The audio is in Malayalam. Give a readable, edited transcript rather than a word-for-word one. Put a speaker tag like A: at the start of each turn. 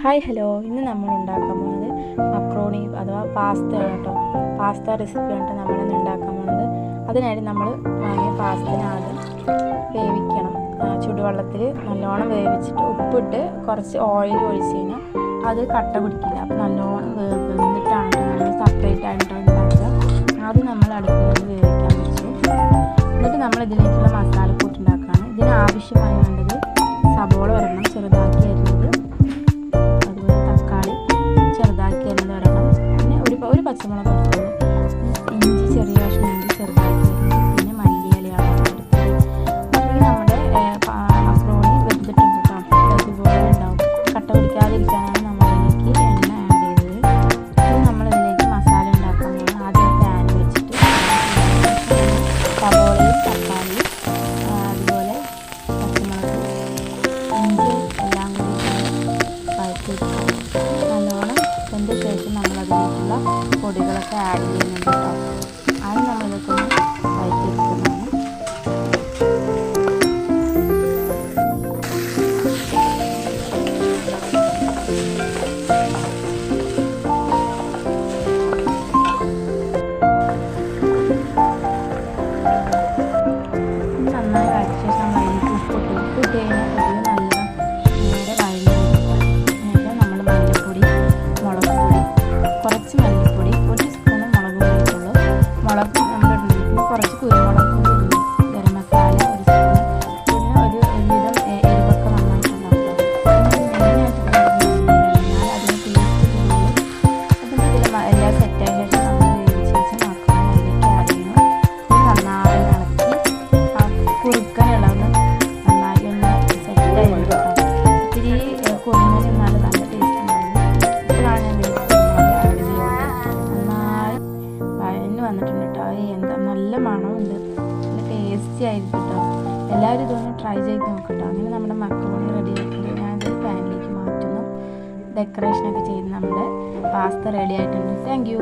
A: ഹായ് ഹലോ, ഇന്ന് നമ്മൾ ഉണ്ടാക്കാൻ പോകുന്നത് മക്രോണി അഥവാ പാസ്തയാണ് കേട്ടോ. പാസ്ത റെസിപ്പിയാണ് നമ്മളിന്ന് ഉണ്ടാക്കാൻ പോകുന്നത്. അതിനായിട്ട് നമ്മൾ വാങ്ങിയ പാസ്തനെ ആദ്യം വേവിക്കണം. ചുടുവെള്ളത്തിൽ നല്ലോണം വേവിച്ചിട്ട് ഉപ്പിട്ട് കുറച്ച് ഓയിൽ ഒഴിച്ച് കഴിഞ്ഞാൽ അത് കട്ട പിടിക്കില്ല. അപ്പോൾ നല്ലോണം വെന്തിട്ടാണ് നമ്മൾ സെപ്പറേറ്റ് ആയിട്ട് ഉണ്ടാക്കുക. ആദ്യം നമ്മൾ അടുപ്പിൽ വേവിക്കാൻ വെച്ചു. എന്നിട്ട് നമ്മൾ ഇതിലേക്കുള്ള മസാലക്കൂട്ട് ഉണ്ടാക്കുകയാണ്. ഇതിന് ആവശ്യമായി വേണ്ടത് സബോള ഒരെണ്ണം ചെറുതാക്കി അരിഞ്ഞത്, അതുപോലെ തക്കാളി ചെറുതാക്കി അരിഞ്ഞത് ഒരെണ്ണം, പിന്നെ ഒരു പച്ചമുളക് എടുത്തത്, ഇഞ്ചി ചെറിയ കഷ്ണം ഇഞ്ചി ചെറുതാക്കി അരിഞ്ഞത്, പിന്നെ മല്ലിയിലയാണ് എടുത്തത്. അപ്പോൾ നമ്മുടെ മക്രോണി വെന്തിട്ടുണ്ട് കേട്ടോ. ഇതുപോലെ ഉണ്ടാവും. കട്ട പിടിക്കാതിരിക്കാനാണ് നമ്മളിതിലേക്ക് എണ്ണ ആഡ് ചെയ്തത്. ഇനി നമ്മളിതിലേക്ക് മസാല ഉണ്ടാക്കാൻ പോകുന്നത്. ആദ്യം പാൻ വെച്ചിട്ട് സബോളയും തക്കാളിയും അതുപോലെ പച്ചമുളക് ഇഞ്ചിയും എല്ലാം കൂടി വഴറ്റി വെക്കുക. നല്ലോണം വെന്ത ശേഷം നമ്മളതിലേക്കുള്ള പൊടികളൊക്കെ ആഡ് ചെയ്യുന്നുണ്ട് കേട്ടോ. ആദ്യം നമ്മളിതൊക്കെ ഒന്ന് വഴറ്റി വെക്കുന്നതാണ്. നന്നായി വഴറ്റിയ ശേഷം നമ്മൾ അതിലേക്ക് ഉപ്പിട്ട് കഴിഞ്ഞാൽ പൊടി നല്ല നേരെ വഴഞ്ഞ് കൊടുക്കുക. എന്നിട്ട് നമ്മൾ മല്ലിപ്പൊടി, മുളക് പൊടി, കുറച്ച് മല്ലിപ്പൊടി, ഒരു സ്പൂണ് മുളക് പൊടി ഇട്ടുള്ളൂ. മുളക് നമ്മൾ ഇടുന്നത് കുറച്ച് കുരുമുളക് പൊടി ഇടുന്നു, ഗരം മസാല ഒരു സ്പൂണ്, പിന്നെ ഒരുവിധം എരിവൊക്കെ നന്നായിട്ടുണ്ടാക്കുക. മെയിനായിട്ട് ഞാൻ അതിന് ടേസ്റ്റ് കൂടുതൽ. അപ്പം ഇതിൽ എല്ലാം സെറ്റായ ശേഷം നമ്മൾ വേവിച്ച് വെച്ച് മക്രോണി അതിലേക്ക് ആഡ് ചെയ്യുന്നു. ഇത് നന്നായി ഇളക്കി കുറുക്കാനുള്ളതൊന്ന് നന്നായി ഒന്ന് സെറ്റായി കേട്ടോ. ഇത്തിരി കുറുങ്ങി നിന്നാൽ നല്ല ടേസ്റ്റ് ഉണ്ടായിരുന്നു. ഇപ്പോഴാണ് ഞാൻ കുരുമുളക് ആഡ് ചെയ്യുന്നത്. നന്നായി വഴഞ്ഞ് വന്നിട്ടുണ്ട് കേട്ടോ. എന്താ നല്ല മണമുണ്ട്, നല്ല ടേസ്റ്റി ആയിരിക്കും കേട്ടോ. എല്ലാവരും ഇതൊന്ന് ട്രൈ ചെയ്ത് നോക്കട്ടോ. അങ്ങനെ നമ്മുടെ മക്രോണി റെഡി ആയിട്ടുണ്ട്. ഞാനതൊരു പാനിലേക്ക് മാറ്റുന്നു. ഡെക്കറേഷനൊക്കെ ചെയ്ത് നമ്മുടെ പാസ്ത റെഡി ആയിട്ടുണ്ട്. Thank you.